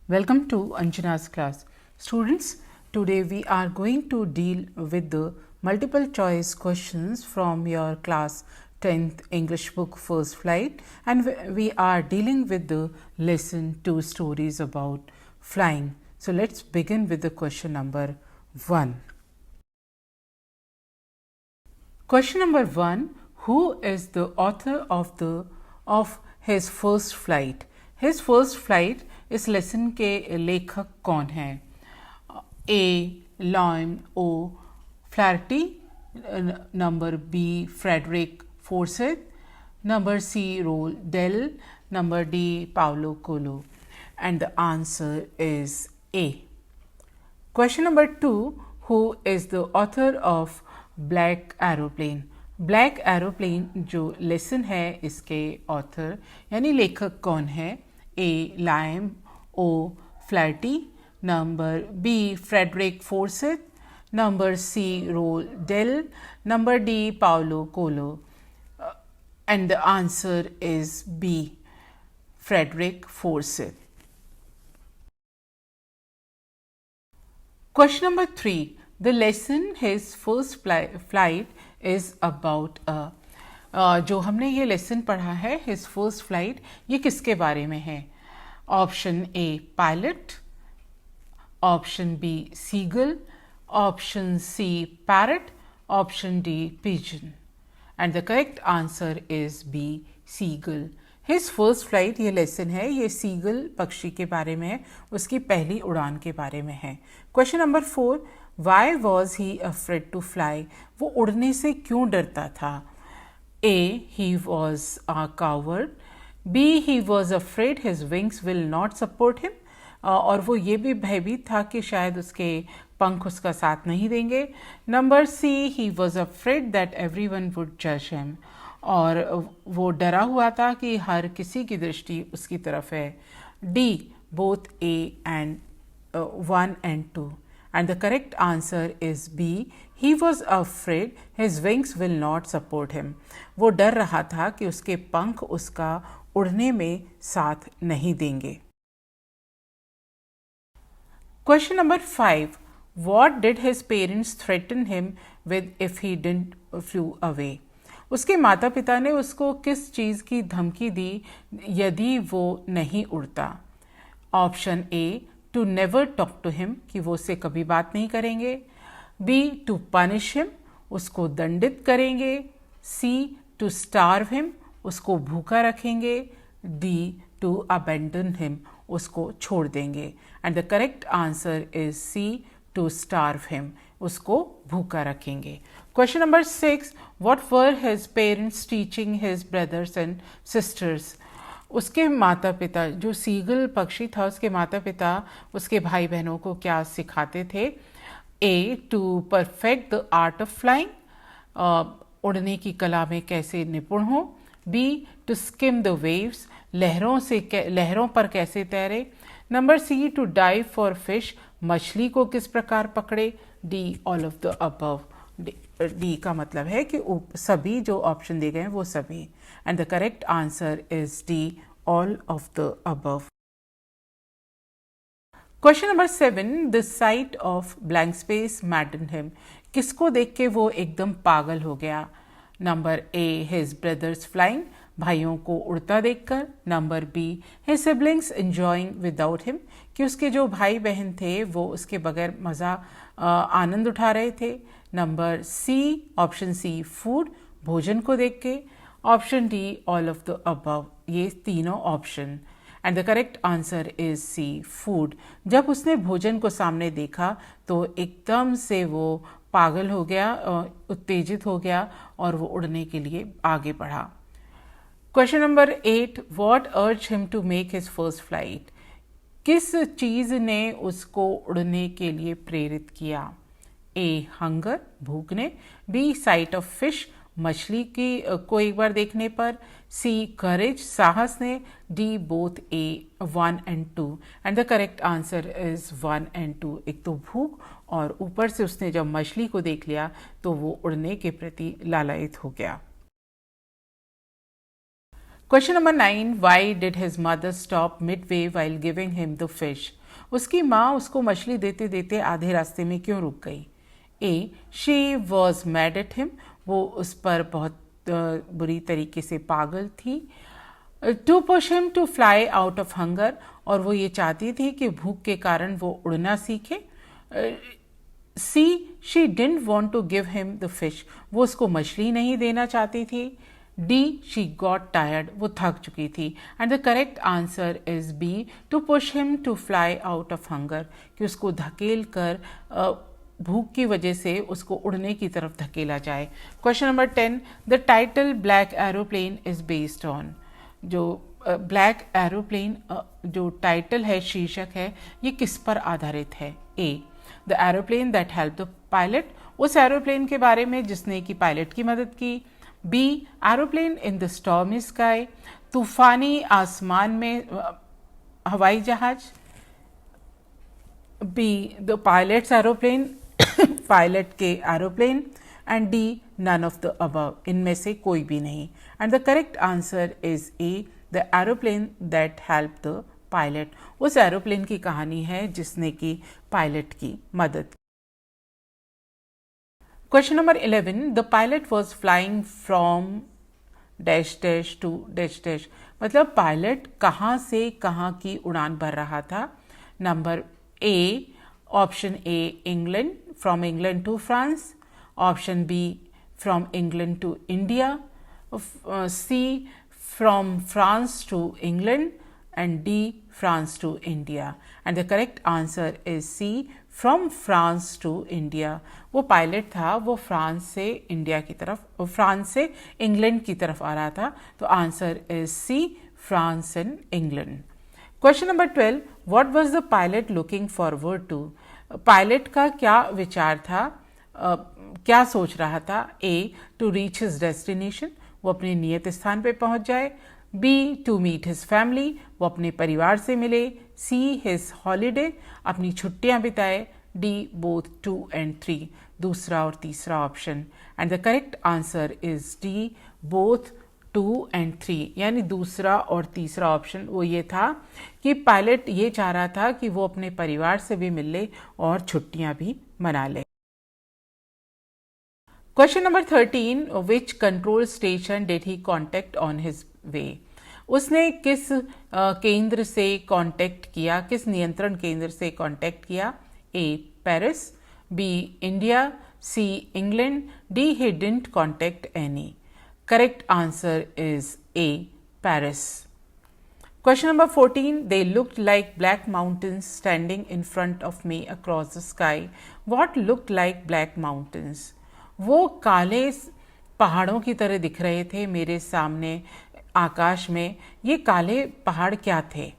Welcome to Anjana's class. Students, today we are going to deal with the multiple choice questions from your class 10th English book First Flight, and we are dealing with the lesson 2 stories about flying. So let's begin with the question number 1. Question number 1. Who is the author of his first flight? His first flight इस lesson के लेखक कौन हैं? A. Liam O'Flaherty, number B. Frederick Forsyth, number C. Roald Dahl, number D. Paulo Coelho. And the answer is A. Question number 2. Who is the author of Black Aeroplane? Black Aeroplane जो lesson है इसके author यानी लेखक कौन है? A. Liam O'Flaherty, number B. Frederick Forsyth, number C. Roald Dahl, number D. Paulo Coelho. And the answer is B. Frederick Forsyth. Question number 3. The lesson his first flight is about जो हमने ये lesson पढ़ा है his first flight, ये किसके बारे में है? Option A pilot, option B seagull, option C parrot, option D pigeon. And the correct answer is B. Seagull. His first flight ये लेसन है, ये सीगल पक्षी के बारे में है, उसकी पहली उड़ान के बारे में है. Question number 4. Why was he afraid to fly? वो उड़ने से क्यों डरता था? A. He was a coward, B. He was afraid his wings will not support him, और वो ये भी भयभीत था कि शायद उसके पंख उसका साथ नहीं देंगे. Number C. He was afraid that every one would जज हिम, और वो डरा हुआ था कि हर किसी की दृष्टि उसकी तरफ है. D. Both A and 1 and 2. And the correct answer is B. He was afraid his wings will not support him. वो डर रहा था कि उसके पंख उसका उड़ने में साथ नहीं देंगे. Question number 5. What did his parents threaten him with if he didn't flew away? उसके माता पिता ने उसको किस चीज़ की धमकी दी यदि वो नहीं उड़ता? Option A. To never talk to him, कि वो उससे कभी बात नहीं करेंगे. बी. टू पनिश हिम, उसको दंडित करेंगे. सी. टू स्टार्व हिम, उसको भूखा रखेंगे. डी. टू अबेंडन हिम, उसको छोड़ देंगे. And the correct answer is C. To starve him, उसको भूखा रखेंगे. Question number 6. What were his parents teaching his brothers and sisters? उसके माता पिता, जो सीगल पक्षी था उसके माता पिता उसके भाई बहनों को क्या सिखाते थे? A. To perfect the art of flying, उड़ने की कला में कैसे निपुण हो. B. To skim the waves, लहरों पर कैसे तैरे. Number C. To dive for fish, मछली को किस प्रकार पकड़े. D. All of the above. D का मतलब है कि सभी जो ऑप्शन दिए गए हैं वो सभी. And the correct answer is D. All of the above. Question number 7. The sight of blank space maddened him, किसको देख के वो एकदम पागल हो गया? Number A. His brothers flying, भाइयों को उड़ता देखकर. Number B. His siblings enjoying without him, कि उसके जो भाई बहन थे वो उसके बगैर आनंद उठा रहे थे. Number C. Option C. Food, भोजन को देख के. Option D. All of the above. ये तीनों option. And the correct answer is C. Food. जब उसने भोजन को सामने देखा तो एकदम से वो पागल हो गया, उत्तेजित हो गया और वो उड़ने के लिए आगे बढ़ा. Question number 8. What urge him to make his first flight? किस चीज़ ने उसको उड़ने के लिए प्रेरित किया? ए. हंगर, भूखने. बी. साइट ऑफ फिश, मछली को एक बार देखने पर. सी. करेज, साहस ने. D. Both A. 1 and 2. And the correct answer is 1 and 2. एक तो भूख और ऊपर से उसने जब मछली को देख लिया तो वो उड़ने के प्रति लालायित हो गया. Question number 9, why did his mother stop mid way while giving him the fish? उसकी माँ उसको मछली देते देते आधे रास्ते में क्यों रुक गई? A, she was mad at him, वो उस पर बहुत बुरी तरीके से पागल थी। To push him to fly out of hunger, और वो ये चाहती थी कि भूख के कारण वो उड़ना सीखे। C, she didn't want to give him the fish, वो उसको मछली नहीं देना चाहती थी। डी, शी गॉट टायर्ड, वो थक चुकी थी। And the correct answer is B, to push him to fly out of hunger, कि उसको धकेल कर भूख की वजह से उसको उड़ने की तरफ धकेला जाए। Question number 10, the title Black Aeroplane is based on? जो ब्लैक एरोप्लेन जो टाइटल है, शीर्षक है, ये किस पर आधारित है? A, the aeroplane that help the pilot, उस एरोप्लेन के बारे में जिसने कि पायलट की मदद की। B, aeroplane in the stormy sky, तूफानी आसमान में हवाई जहाज। B, the pilot's aeroplane, pilot के aeroplane. And D, none of the above, इनमें से कोई भी नहीं। And the correct answer is A, the aeroplane that help the pilot, उस एरोप्लेन की कहानी है जिसने की पायलट की मदद की। Question number 11, the pilot was flying from dash dash to dash dash, मतलब पायलट कहाँ से कहाँ की उड़ान भर रहा था। Number A, option A, England, from England to France. Option B, from England to India. C, from France to England. And D, France to India. And the correct answer is C, from France to India. वो pilot था, वो France से India की तरफ, France से England की तरफ आ रहा था। तो answer is C, France and England. Question number 12, what was the pilot looking forward to? Pilot का क्या विचार था, क्या सोच रहा था? A, to reach his destination, वो अपने नियत स्थान पे पहुंच जाए। B, to meet his family, वो अपने परिवार से मिले। सी, हिज हॉलीडे, अपनी छुट्टियां बिताए। डी, बोथ 2 and 3, दूसरा और तीसरा option. And the correct answer is D, both 2 and 3, यानी दूसरा और तीसरा ऑप्शन वो ये था कि पायलट ये चाह रहा था कि वो अपने परिवार से भी मिल ले और छुट्टियां भी मना ले। Question number 13, which control station did he contact on his way? उसने किस केंद्र से कांटेक्ट किया, किस नियंत्रण केंद्र से कांटेक्ट किया? A, Paris. B, India. C, England. D, he didn't contact any. Correct answer is A, Paris. Question number 14, they looked like black mountains standing in front of me across the sky. What looked like black mountains? वो काले पहाड़ों की तरह दिख रहे थे मेरे सामने आकाश में। ये काले पहाड़ क्या थे?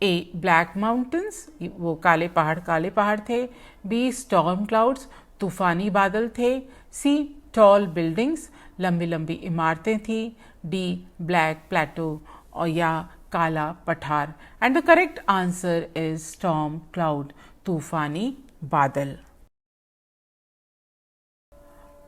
ए, ब्लैक माउंटेन्स, वो काले पहाड़ थे। बी, स्टॉर्म क्लाउड्स, तूफानी बादल थे। सी, टॉल बिल्डिंग्स, लंबी लंबी इमारतें थी। डी, ब्लैक प्लेटो, और या काला पठार। And the correct answer is storm cloud, तूफानी बादल।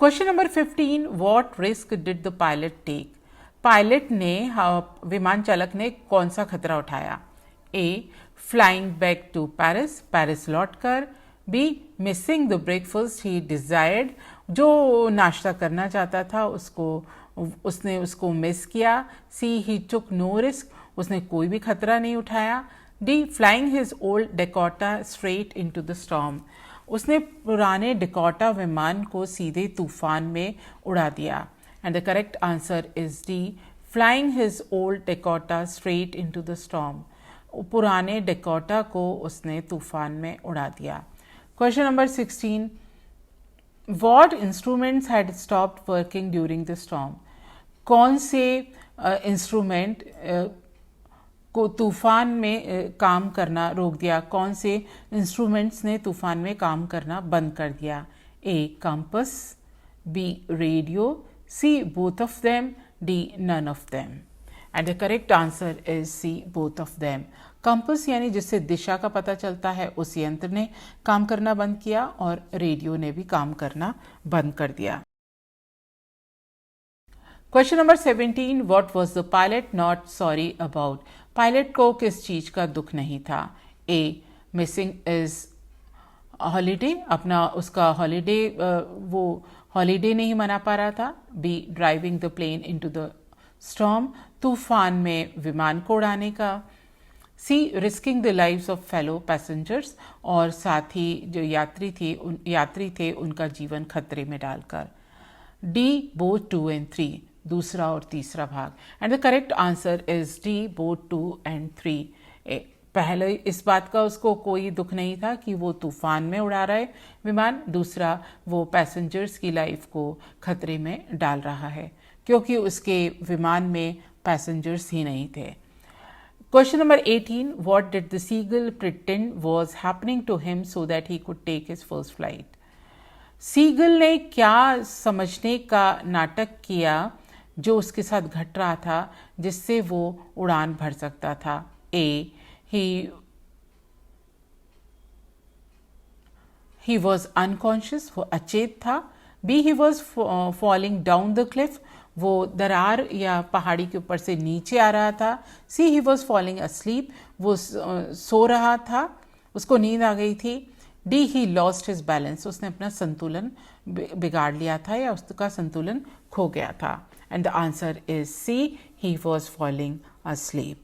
Question number 15, what risk did the pilot take? Pilot ने, विमान चालक ने कौन सा खतरा उठाया? A, flying back to Paris, Paris लौटकर। B, missing the breakfast he desired, जो नाश्ता करना चाहता था उसने उसको मिस किया। सी, ही टुक नो रिस्क, उसने कोई भी खतरा नहीं उठाया। D, flying his old Dakota straight into the storm, उसने पुराने डेकोटा विमान को सीधे तूफान में उड़ा दिया। And the correct answer is D, flying his old Dakota straight into the storm, पुराने डेकोटा को उसने तूफान में उड़ा दिया। Question number 16, what instruments had stopped working during the storm? कौन से इंस्ट्रूमेंट को तूफान में काम करना रोक दिया? कौन से इंस्ट्रूमेंट्स ने तूफान में काम करना बंद कर दिया? A, compass. B, radio. C, both of them. D, none of them. And the correct answer is C, both of them. Compass यानी जिससे दिशा का पता चलता है, उस यंत्र ने काम करना बंद किया और रेडियो ने भी काम करना बंद कर दिया। Question number 17, what was the pilot not sorry about? Pilot को किस चीज का दुख नहीं था? ए, मिसिंग इज हॉलीडे, अपना उसका हॉलीडे, वो हॉलीडे नहीं मना पा रहा था। B, driving the plane into the storm, तूफान में विमान को उड़ाने का। C, risking the lives of fellow passengers, और साथ ही जो यात्री थे उनका जीवन खतरे में डालकर। डी, बोथ 2 and 3, दूसरा और तीसरा भाग। And the correct answer is D, both 2 and 3। पहले इस बात का उसको कोई दुख नहीं था कि वो तूफान में उड़ा रहा है विमान, दूसरा वो पैसेंजर्स की लाइफ को खतरे में डाल रहा है क्योंकि उसके विमान में पैसेंजर्स ही नहीं थे। Question number 18, what did the seagull pretend was happening to him so that he could take his first flight? Seagull ने क्या समझने का नाटक किया जो उसके साथ घट रहा था जिससे वो उड़ान भर सकता था? ए, he was unconscious, वो अचेत था। B, he was falling down the cliff, वो दरार या पहाड़ी के ऊपर से नीचे आ रहा था। सी, he was falling asleep, वो सो रहा था, उसको नींद आ गई थी। D, he lost his balance, उसने अपना संतुलन बिगाड़ लिया था या उसका संतुलन खो गया था। And the answer is C, he was falling asleep।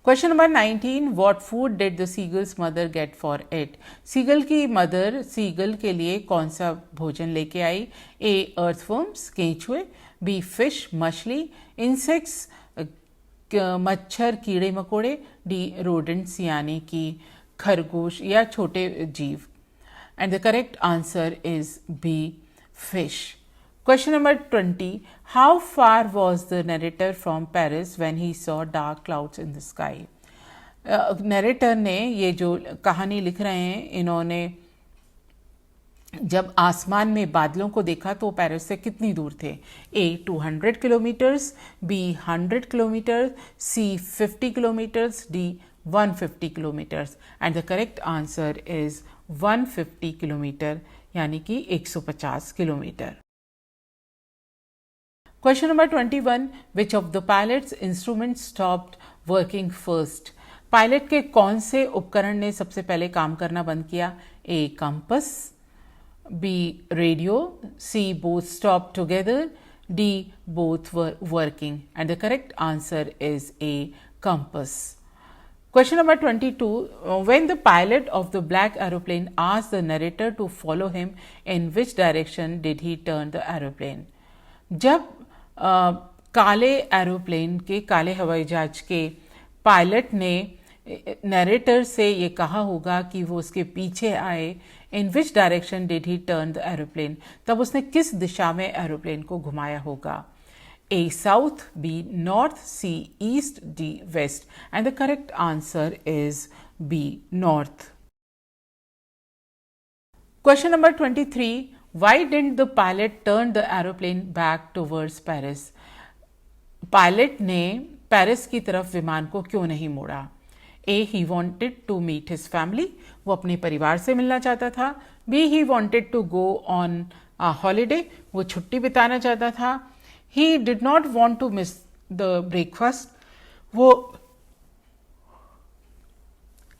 Question number 19, what food did the seagull's mother get for it? Seagull की मदर सीगल के लिए कौन सा भोजन लेके आई? ए, अर्थवर्म्स, केंचुए। बी, फिश, मछली। इंसेक्ट्स, मच्छर, कीड़े मकोड़े। डी, रोडेंट्स यानी कि खरगोश या छोटे जीव। And the correct answer is B, फिश। Question number 20, how far was the narrator from Paris when he saw dark clouds in the sky? Narrator ने, ये जो कहानी लिख रहे हैं इन्होंने, जब आसमान में बादलों को देखा तो पेरिस से कितनी दूर थे? A, 200 kilometres. B, 100 kilometre. C, 50 kilometres. D, 150 kilometres. And the correct answer is 150 kilometre यानी कि 150 kilometre. Question number 21, which of the pilot's instruments stopped working first? Pilot के कौन से उपकरण ने सबसे पहले काम करना बंद किया? A, compass. B, radio. C, both stop together. D, both were working. And the correct answer is A, compass. Question number 22, when the pilot of the black aeroplane asked the narrator to follow him, in which direction did he turn the aeroplane? जब काले aeroplane के, काले हवाई जहाज के pilot ने narrator से ये कहा होगा कि वो उसके पीछे आए, in which direction did he turn the aeroplane, तब उसने किस दिशा में एरोप्लेन को घुमाया होगा? A, south. B, north. C, east. D, west. And the correct answer is B, north. Question number 23, why didn't the pilot turn the aeroplane back towards Paris? Pilot ने Paris की तरफ विमान को क्यों नहीं मोड़ा? ए, he wanted to meet his family, वो अपने परिवार से मिलना चाहता था। B, he wanted to go on a holiday, वो छुट्टी बिताना चाहता था। he did not want to miss the breakfast, वो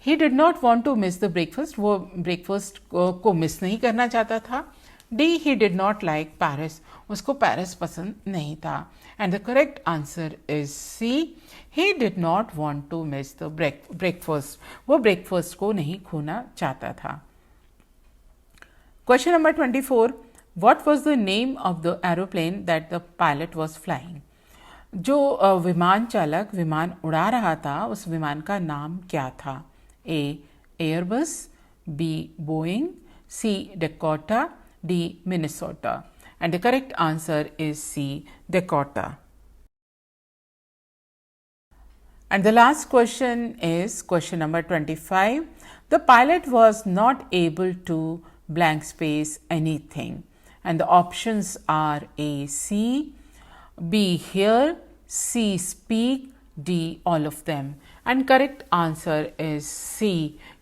he did not want to miss the breakfast, वो ब्रेकफास्ट को मिस नहीं करना चाहता था। D, he did not like Paris, उसको पेरिस पसंद नहीं था। And the correct answer is C, he did not want to miss the breakfast, वो ब्रेकफास्ट को नहीं खोना चाहता था। Question number 24, what was the name of the aeroplane that the pilot was flying? जो विमान चालक विमान उड़ा रहा था उस विमान का नाम क्या था? A, Airbus. B, Boeing. C, Dakota. D, Minnesota. And the correct answer is C, Dakota. And the last question is question number 25. The pilot was not able to blank space anything. And the options are A, C, B, hear, C, speak, D, all of them. And correct answer is C,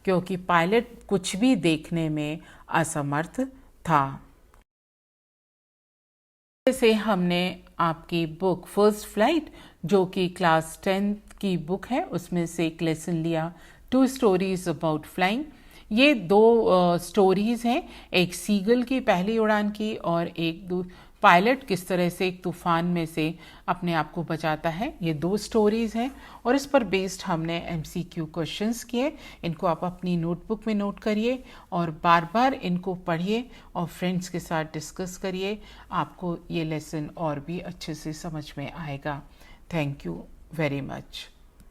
क्योंकि pilot कुछ भी देखने में असमर्थ था। से हमने आपकी बुक फर्स्ट फ्लाइट, जो कि क्लास 10th की बुक है, उसमें से एक लेसन लिया, 2 स्टोरीज अबाउट फ्लाइंग। ये 2 स्टोरीज हैं, एक सीगल की पहली उड़ान की और एक पायलट किस तरह से एक तूफान में से अपने आप को बचाता है। ये 2 स्टोरीज हैं और इस पर बेस्ड हमने MCQ क्वेश्चंस किए। इनको आप अपनी नोटबुक में नोट करिए और बार बार इनको पढ़िए और फ्रेंड्स के साथ डिस्कस करिए। आपको ये लेसन और भी अच्छे से समझ में आएगा। Thank you very much.